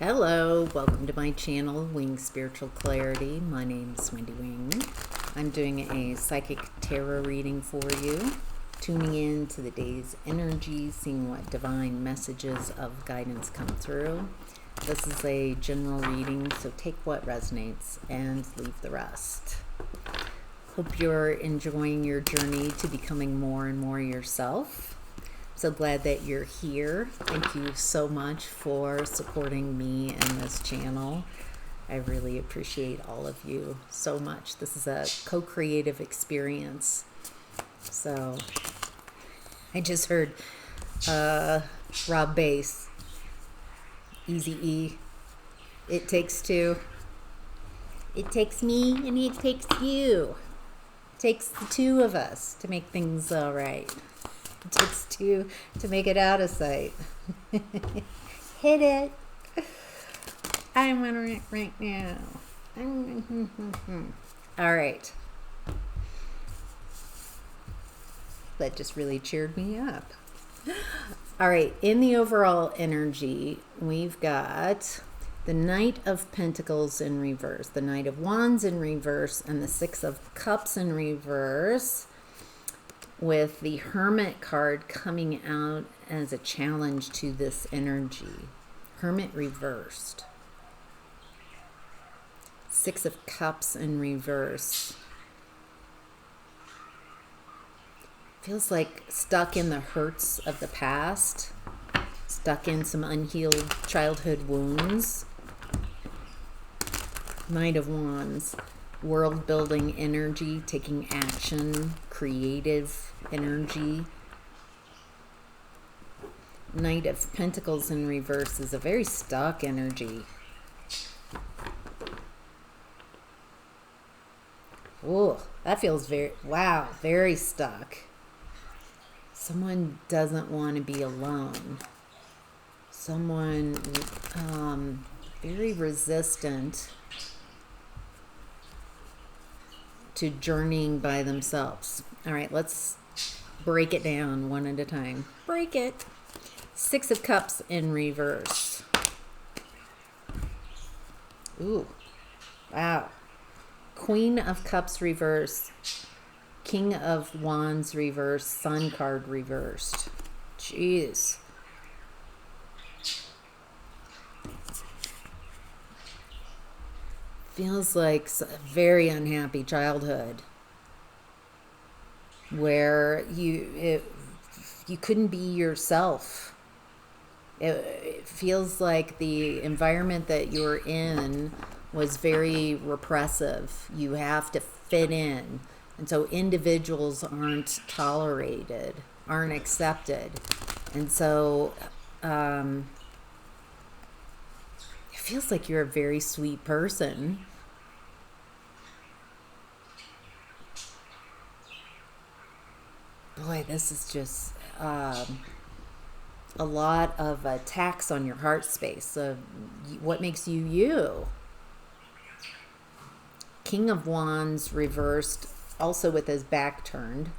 Hello, welcome to my channel, Wing Spiritual Clarity. My name is Wendy Wing. I'm doing a psychic tarot reading for you, tuning in to the day's energy, seeing what divine messages of guidance come through. This is a general reading, so take what resonates and leave the rest. Hope you're enjoying your journey to becoming more and more yourself. So glad that you're here. Thank you so much for supporting me and this channel. I really appreciate all of you so much. This is a co-creative experience. So I just heard Rob Bass, Easy-E. It takes two. It takes me and it takes you. It takes the two of us to make things all right. It takes two to make it out of sight. Hit it. I'm on it right now. All right. That just really cheered me up. All right. In the overall energy, we've got the Knight of Pentacles in reverse, the Knight of Wands in reverse, and the Six of Cups in reverse, with the Hermit card coming out as a challenge to this energy. Hermit reversed. Six of Cups in reverse. Feels like stuck in the hurts of the past, stuck in some unhealed childhood wounds. Knight of Wands. World building energy, taking action, creative energy. Knight of Pentacles in reverse is a very stuck energy. Oh, that feels very stuck. Someone doesn't want to be alone. Someone very resistant to journeying by themselves. All right, let's break it down one at a time. Break it. Six of Cups in reverse. Ooh, wow. Queen of Cups reversed. King of Wands reversed. Sun card reversed. Jeez. Feels like a very unhappy childhood where you couldn't be yourself. It feels like the environment that you're in was very repressive. You have to fit in. And so individuals aren't tolerated, aren't accepted. And so it feels like you're a very sweet person. Boy, this is just a lot of attacks on your heart space. What makes you you? King of Wands reversed, also with his back turned.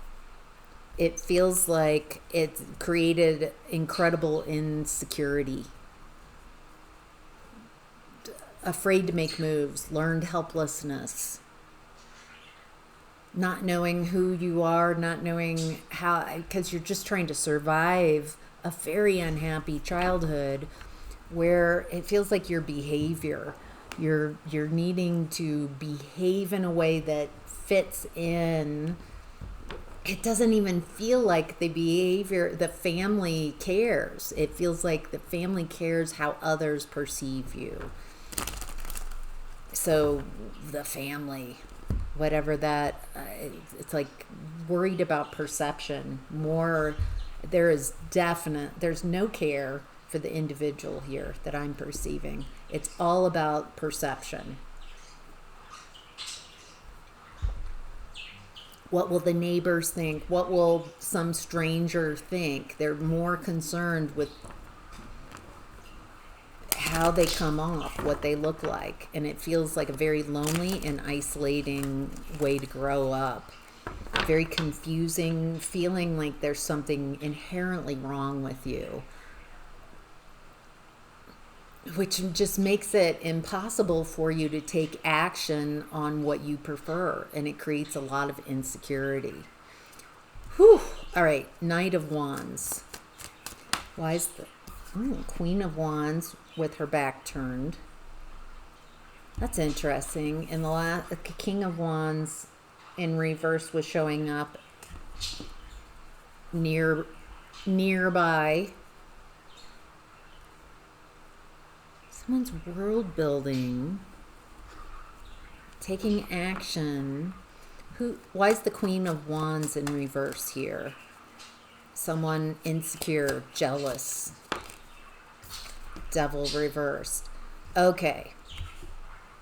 It feels like it created incredible insecurity. Afraid to make moves, learned helplessness. Not knowing who you are, not knowing how, because you're just trying to survive a very unhappy childhood where it feels like your behavior, you're needing to behave in a way that fits in. It doesn't even feel like the behavior, the family cares. It feels like the family cares how others perceive you. So the family, whatever that, it's like worried about perception more. There's no care for the individual here that I'm perceiving. It's all about perception. What will the neighbors think? What will some stranger think? They're more concerned with how they come off, what they look like. And it feels like a very lonely and isolating way to grow up. Very confusing, feeling like there's something inherently wrong with you. which just makes it impossible for you to take action on what you prefer, and it creates a lot of insecurity. Whew. All right, Knight of Wands. Why is the Queen of Wands with her back turned? That's interesting. And the King of Wands in reverse was showing up nearby. Someone's world building, taking action. Why is the Queen of Wands in reverse here? Someone insecure, jealous. Devil reversed. Okay.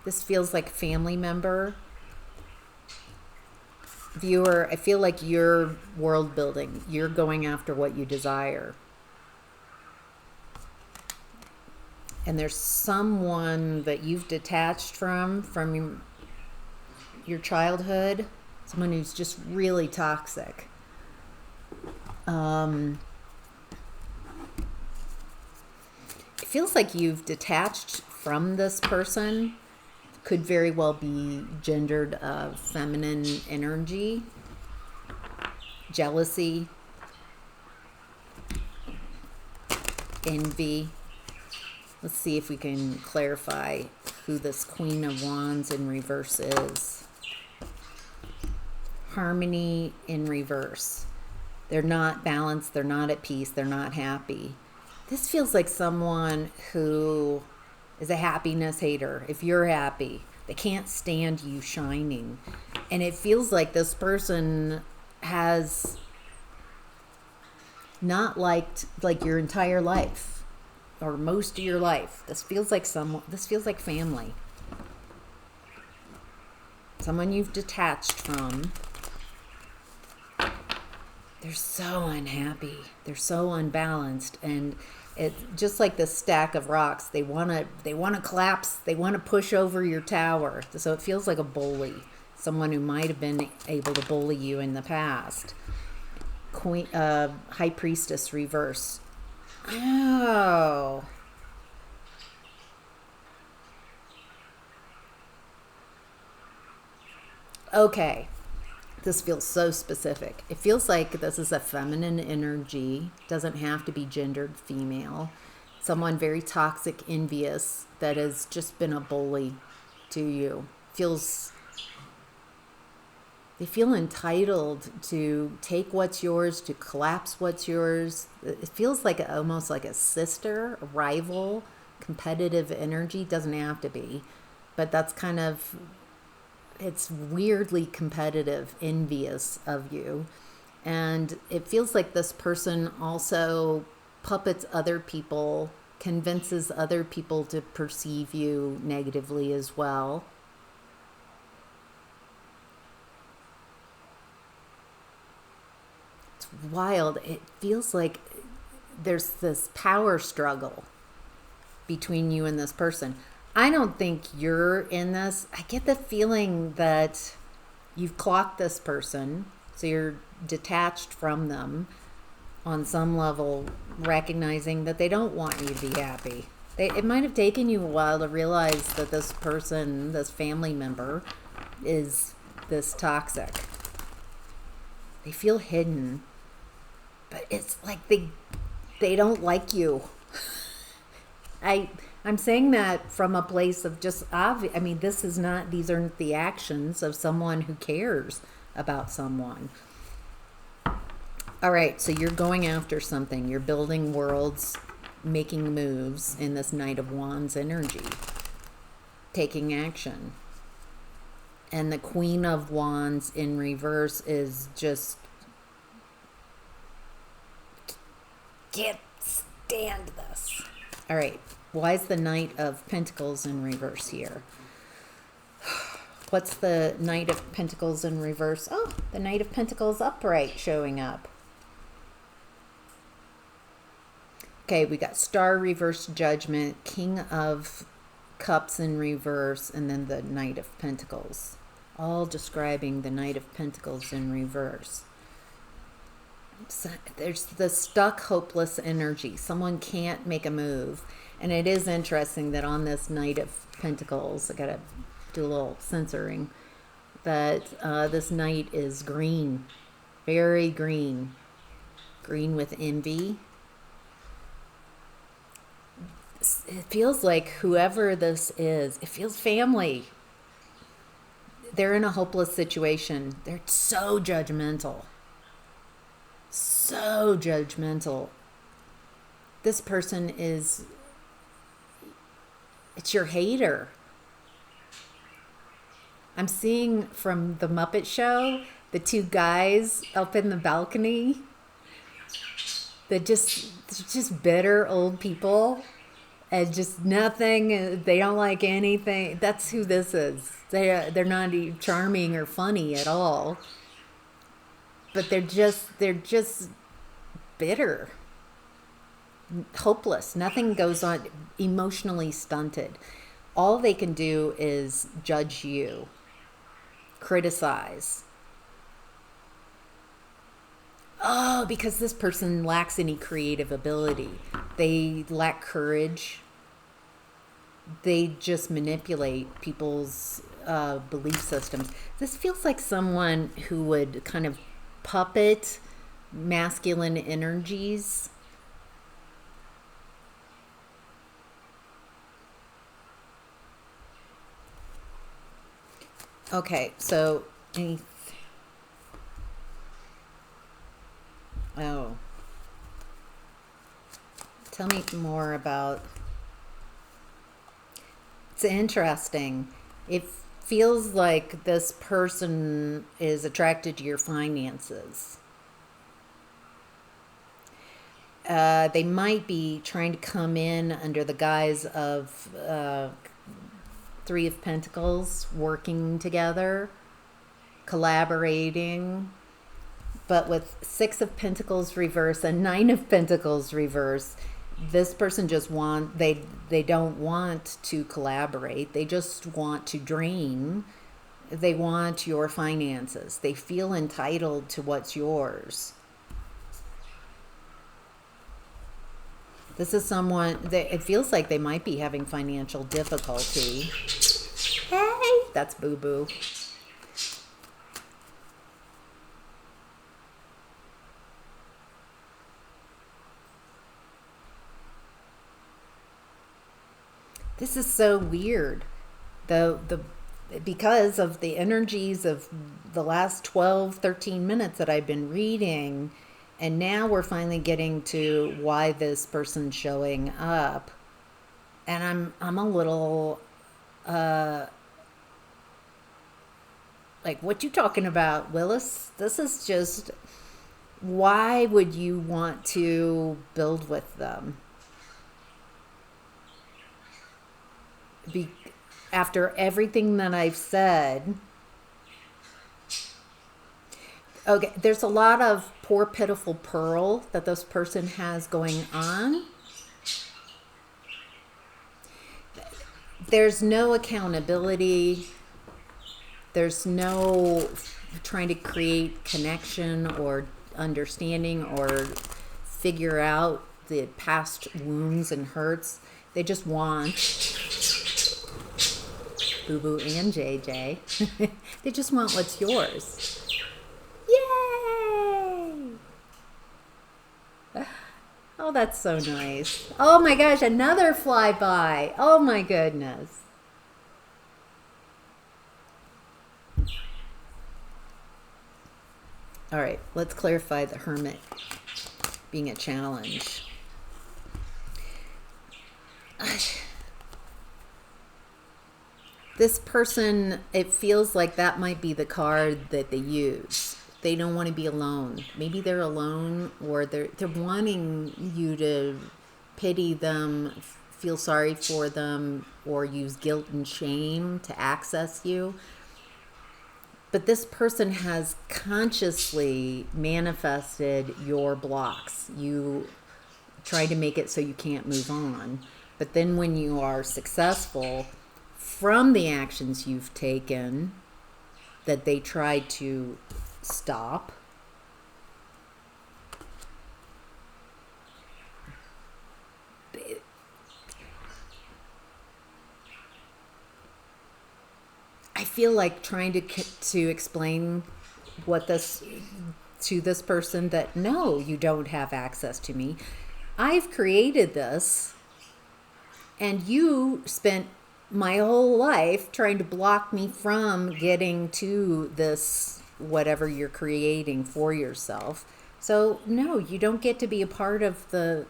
This feels like family member. Viewer, I feel like you're world building. You're going after what you desire. And there's someone that you've detached from your childhood. Someone who's just really toxic. It feels like you've detached from this person. Could very well be gendered feminine energy, jealousy, envy. Let's see if we can clarify who this Queen of Wands in reverse is. Harmony in reverse. They're not balanced, they're not at peace, they're not happy. This feels like someone who is a happiness hater. If you're happy, they can't stand you shining. And it feels like this person has not liked like your entire life or most of your life. This feels like family. Someone you've detached from. They're so unhappy. They're so unbalanced, and it's just like this stack of rocks. They want to collapse. They want to push over your tower. So it feels like a bully, someone who might have been able to bully you in the past. High Priestess reverse. Oh. Okay. This feels so specific. It feels like this is a feminine energy. Doesn't have to be gendered female. Someone very toxic, envious, that has just been a bully to you. They feel entitled to take what's yours, to collapse what's yours. It feels like almost like a sister, a rival, competitive energy. Doesn't have to be, but that's kind of, it's weirdly competitive, envious of you. And it feels like this person also puppets other people, convinces other people to perceive you negatively as well. It's wild. It feels like there's this power struggle between you and this person. I don't think you're in this. I get the feeling that you've clocked this person, so you're detached from them on some level, recognizing that they don't want you to be happy. It might have taken you a while to realize that this person, this family member, is this toxic. They feel hidden, but it's like they don't like you. I'm saying that from a place of just obvious. I mean, these aren't the actions of someone who cares about someone. All right, so you're going after something. You're building worlds, making moves in this Knight of Wands energy, taking action. And the Queen of Wands in reverse is just, can't stand this. All right. Why is the Knight of Pentacles in reverse here? What's the Knight of Pentacles in reverse? Oh, the Knight of Pentacles upright showing up. Okay, we got Star reverse, Judgment, King of Cups in reverse, and then the Knight of Pentacles. All describing the Knight of Pentacles in reverse. So there's the stuck, hopeless energy. Someone can't make a move. And it is interesting that on this Knight of Pentacles, I gotta do a little censoring, that this Knight is green, very green, green with envy. It feels like whoever this is, it feels family. They're in a hopeless situation. They're so judgmental. So judgmental. This person is, it's your hater. I'm seeing from the Muppet Show, the two guys up in the balcony. They're just bitter old people. And just nothing, they don't like anything. That's who this is. They're not charming or funny at all. But they're just bitter. Hopeless. Nothing goes on, emotionally stunted. All they can do is judge you, criticize. Oh, because this person lacks any creative ability. They lack courage. They just manipulate people's belief systems. This feels like someone who would kind of puppet masculine energies. Okay, so oh, tell me more about. It's interesting. It feels like this person is attracted to your finances. They might be trying to come in under the guise of Three of Pentacles, working together, collaborating. But with Six of Pentacles reverse and Nine of Pentacles reverse, this person just they don't want to collaborate. They just want to drain. They want your finances. They feel entitled to what's yours. This is someone that it feels like they might be having financial difficulty. Hey, that's Boo Boo. This is so weird. Because of the energies of the last 12, 13 minutes that I've been reading, and now we're finally getting to why this person's showing up. And I'm a little like, what you talking about, Willis? This is just, why would you want to build with them? After everything that I've said, okay, there's a lot of poor, pitiful pearl that this person has going on. There's no accountability. There's no trying to create connection or understanding or figure out the past wounds and hurts. They just want Boo Boo and JJ. They just want what's yours. Yay! Oh, that's so nice. Oh my gosh, another flyby. Oh my goodness. All right, let's clarify the Hermit being a challenge. This person, it feels like that might be the card that they use. They don't want to be alone. Maybe they're alone, or they're wanting you to pity them, feel sorry for them, or use guilt and shame to access you. But this person has consciously manifested your blocks. You try to make it so you can't move on. But then when you are successful from the actions you've taken that they tried to stop, feel like trying to explain what this to this person, that no, you don't have access to me. I've created this, and you spent my whole life trying to block me from getting to this whatever you're creating for yourself. So no, you don't get to be a part of the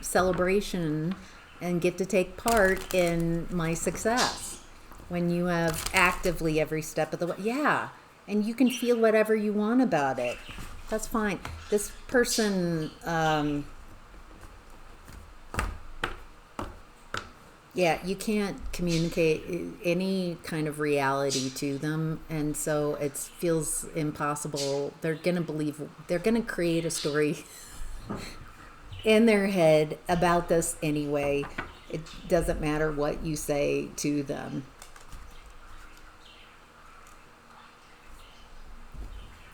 celebration and get to take part in my success when you have actively every step of the way. Yeah, and you can feel whatever you want about it. That's fine. This person, yeah, you can't communicate any kind of reality to them, and so it feels impossible. They're gonna create a story in their head about this anyway. It doesn't matter what you say to them.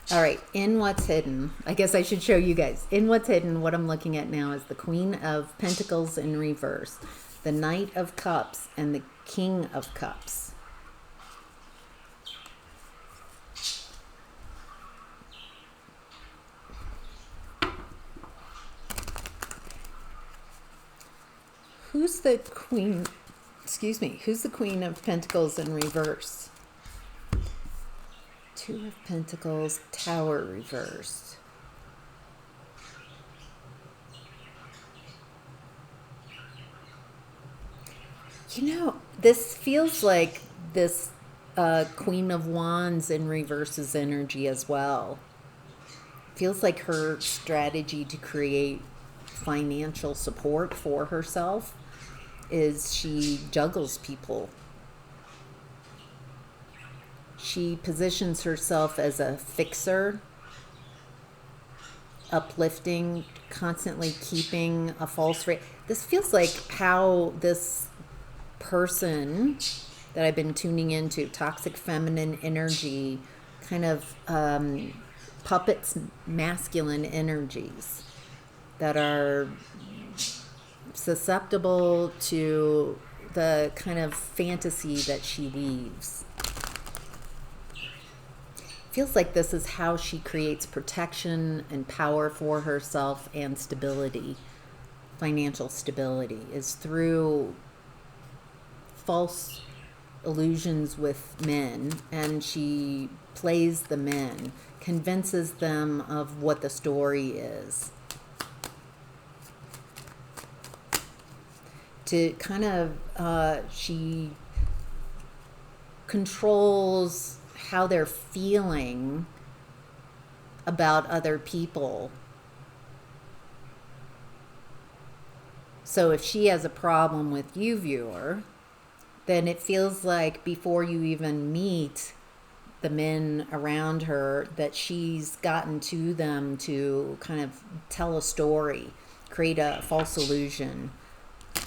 All right, in what's hidden, I guess I should show you guys. In what's hidden, what I'm looking at now is the Queen of Pentacles in reverse, the Knight of Cups, and the King of Cups. Who's the Queen, who's the Queen of Pentacles in reverse? Two of Pentacles, Tower reversed. You know, this feels like this Queen of Wands in reverse's energy as well. Feels like her strategy to create financial support for herself is she juggles people. She positions herself as a fixer, uplifting, constantly keeping a false rate. This feels like how this person that I've been tuning into, toxic feminine energy, kind of puppets masculine energies that are susceptible to the kind of fantasy that she weaves. Feels like this is how she creates protection and power for herself and stability. Financial stability is through false illusions with men, and she plays the men, convinces them of what the story is, to kind of she controls how they're feeling about other people. So if she has a problem with you, viewer, then it feels like before you even meet the men around her, that she's gotten to them to kind of tell a story, create a false illusion,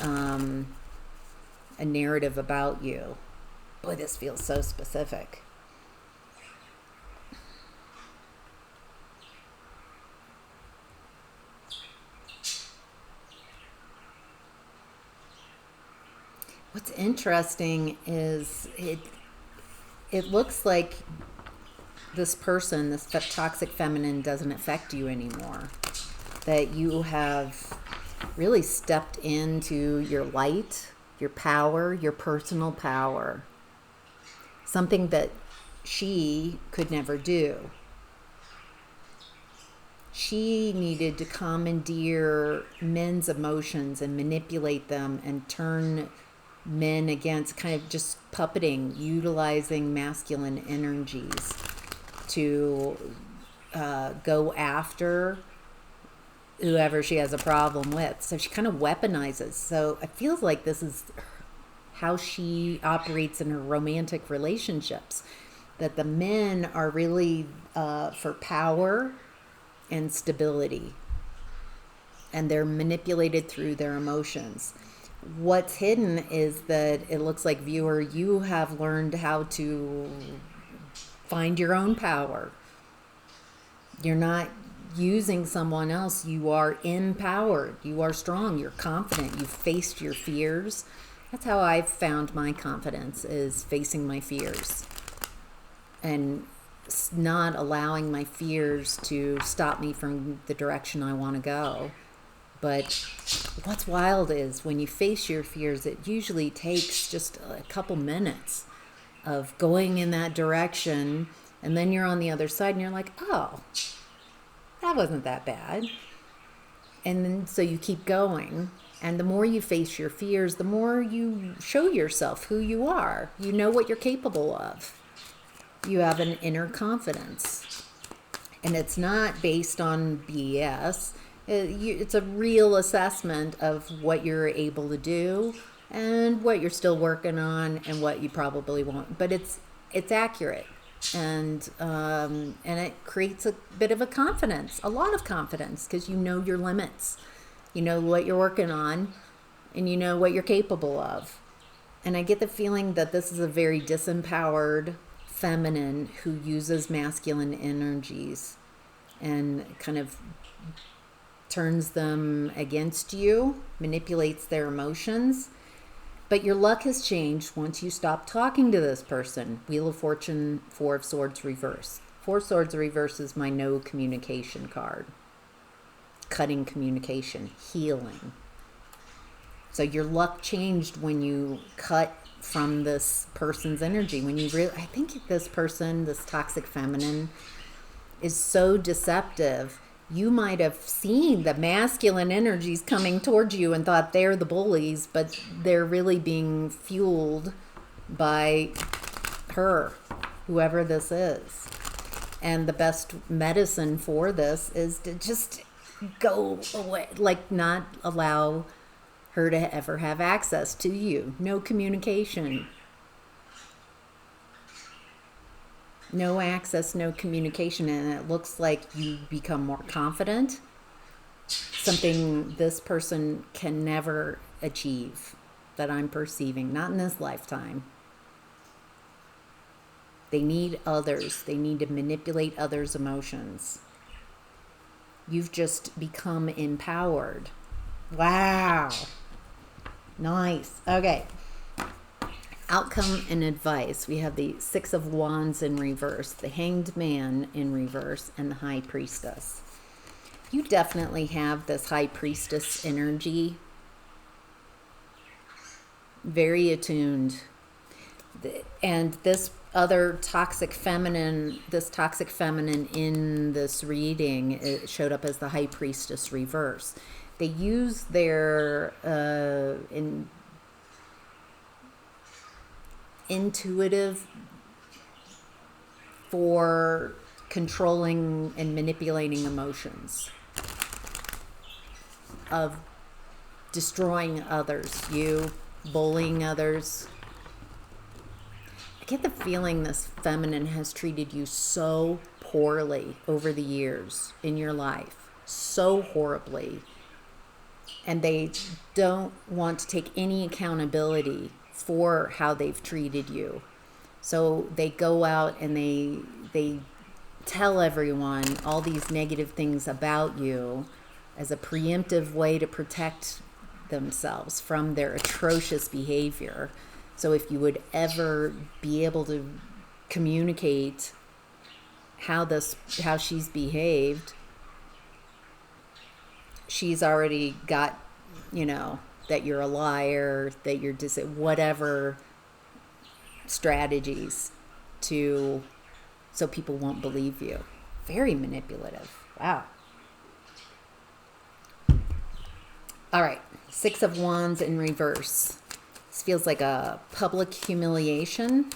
a narrative about you. Boy, this feels so specific. What's interesting is it looks like this person, this toxic feminine, doesn't affect you anymore. That you have really stepped into your light, your power, your personal power. Something that she could never do. She needed to commandeer men's emotions and manipulate them and turn men against, kind of just puppeting, utilizing masculine energies to go after whoever she has a problem with. So she kind of weaponizes. So it feels like this is how she operates in her romantic relationships, that the men are really for power and stability, and they're manipulated through their emotions. What's hidden is that it looks like, viewer, you have learned how to find your own power. You're not using someone else. You are empowered. You are strong. You're confident. You've faced your fears. That's how I've found my confidence, is facing my fears and not allowing my fears to stop me from the direction I want to go. But what's wild is when you face your fears, it usually takes just a couple minutes of going in that direction, and then you're on the other side and you're like, oh, that wasn't that bad. And then so you keep going. And the more you face your fears, the more you show yourself who you are. You know what you're capable of. You have an inner confidence. And it's not based on BS. It's a real assessment of what you're able to do and what you're still working on and what you probably won't. But it's accurate. And it creates a bit of a confidence, a lot of confidence, because you know your limits. You know what you're working on, and you know what you're capable of. And I get the feeling that this is a very disempowered feminine who uses masculine energies and kind of turns them against you, manipulates their emotions. But your luck has changed once you stop talking to this person. Wheel of Fortune, Four of Swords reverse. Four of Swords reverse is my no communication card. Cutting communication, healing. So your luck changed when you cut from this person's energy. When you really, I think this person, this toxic feminine, is so deceptive. You might have seen the masculine energies coming towards you and thought they're the bullies, but they're really being fueled by her, whoever this is. And the best medicine for this is to just go away, like not allow her to ever have access to you. No communication. No access, no communication, and it looks like you become more confident. Something this person can never achieve, that I'm perceiving, not in this lifetime. They need others. They need to manipulate others' emotions. You've just become empowered. Wow. Nice. Okay. Outcome and advice. We have the Six of Wands in reverse, the Hanged Man in reverse, and the High Priestess. You definitely have this High Priestess energy. Very attuned. And this other toxic feminine in this reading, it showed up as the High Priestess reverse. They use their intuitive for controlling and manipulating emotions, of destroying others, you bullying others. I get the feeling this feminine has treated you so poorly over the years in your life, so horribly, and they don't want to take any accountability for how they've treated you. So they go out and they tell everyone all these negative things about you as a preemptive way to protect themselves from their atrocious behavior. So if you would ever be able to communicate how she's behaved, she's already got, that you're a liar, that you're whatever strategies so people won't believe you. Very manipulative. Wow. All right. Six of Wands in reverse. This feels like a public humiliation,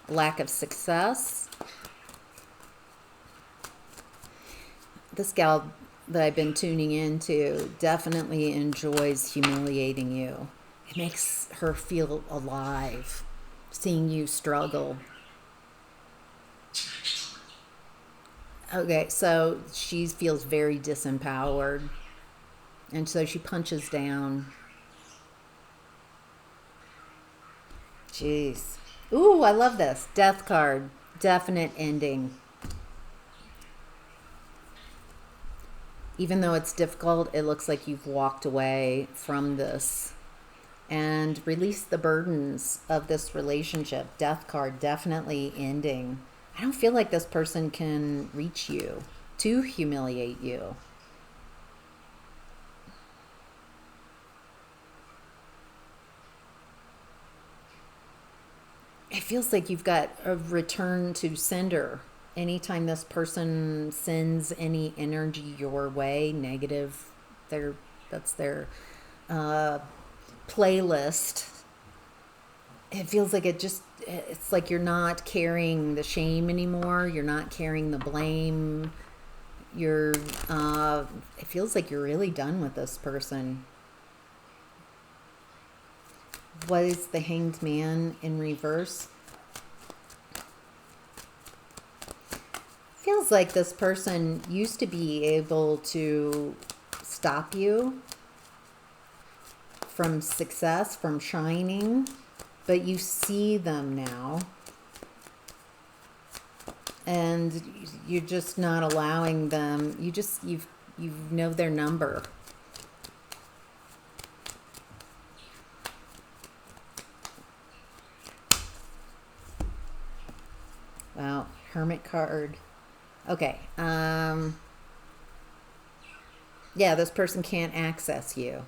lack of success. This gal that I've been tuning into definitely enjoys humiliating you. It makes her feel alive, seeing you struggle. Okay, so she feels very disempowered, and so she punches down. Jeez. Ooh, I love this. Death card. Definite ending. Even though it's difficult, it looks like you've walked away from this and release the burdens of this relationship. Death card definitely ending. I don't feel like this person can reach you to humiliate you. It feels like you've got a return to sender. Anytime this person sends any energy your way, negative, that's their playlist. It feels like it's like you're not carrying the shame anymore. You're not carrying the blame. It feels like you're really done with this person. What is the Hanged Man in reverse? Feels like this person used to be able to stop you from success, from shining, but you see them now. And you're just not allowing them. You know their number. Wow, Hermit card. Okay. Yeah, this person can't access you.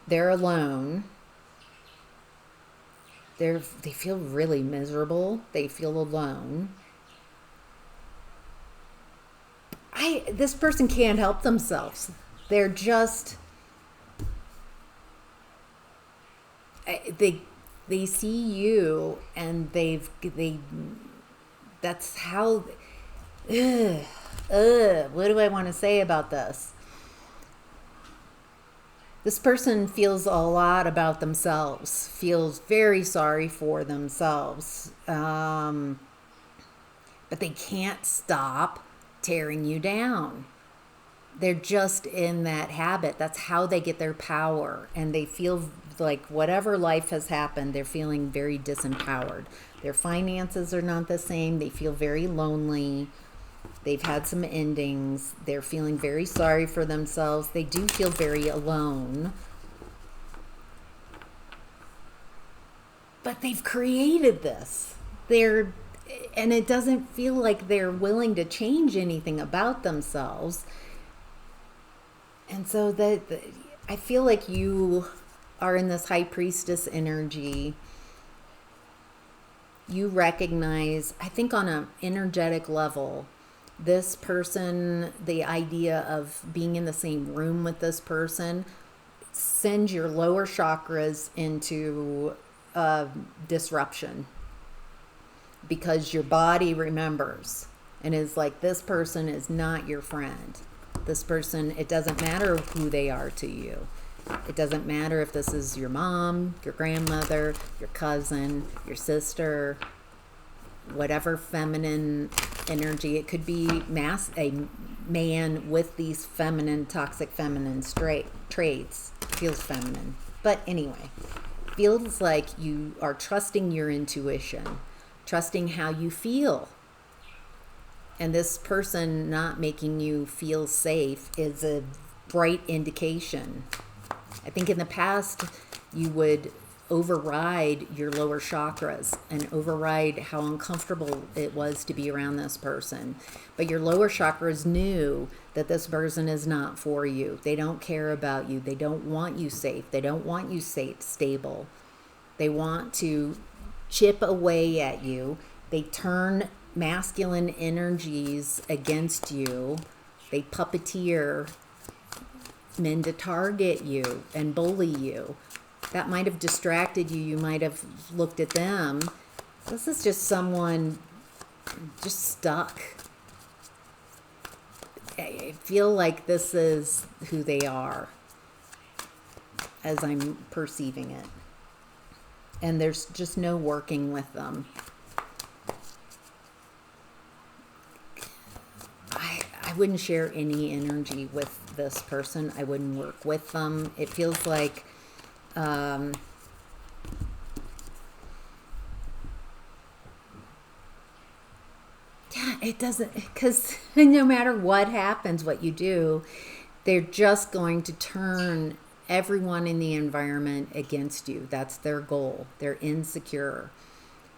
They're alone. They feel really miserable. They feel alone. This person can't help themselves. They're just they see you, and that's how. What do I want to say about this? This person feels a lot about themselves, feels very sorry for themselves, but they can't stop tearing you down. They're just in that habit. That's how they get their power. And they feel like whatever life has happened, they're feeling very disempowered. Their finances are not the same. They feel very lonely. They've had some endings. They're feeling very sorry for themselves. They do feel very alone. But they've created this. And it doesn't feel like they're willing to change anything about themselves. And so I feel like you are in this high priestess energy. You recognize, I think on an energetic level, this person, the idea of being in the same room with this person, sends your lower chakras into disruption, because your body remembers and is like, this person is not your friend. This person, it doesn't matter who they are to you. It doesn't matter if this is your mom, your grandmother, your cousin, your sister, whatever feminine energy. It could be a man with these feminine, toxic feminine traits. Feels feminine. But anyway, feels like you are trusting your intuition, trusting how you feel. And this person not making you feel safe is a bright indication. I think in the past, you would override your lower chakras and override how uncomfortable it was to be around this person. But your lower chakras knew that this person is not for you. They don't care about you. They don't want you safe. They don't want you stable. They want to chip away at you. They turn masculine energies against you. They puppeteer men to target you and bully you. That might have distracted you. You might have looked at them. This is just someone just stuck. I feel like this is who they are as I'm perceiving it. And there's just no working with them. I wouldn't share any energy with this person. I wouldn't work with them. It feels like yeah, it doesn't, because no matter what happens, what you do, they're just going to turn everyone in the environment against you. That's their goal. They're insecure.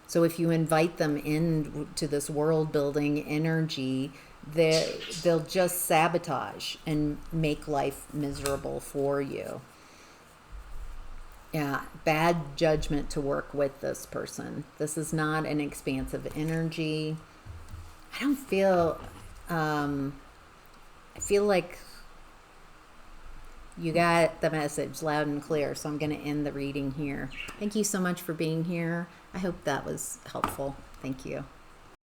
So if you invite them into this world building energy, they'll just sabotage and make life miserable for you. Yeah, bad judgment to work with this person. This is not an expansive energy. I don't feel, I feel like you got the message loud and clear, so I'm going to end the reading here. Thank you so much for being here. I hope that was helpful. Thank you.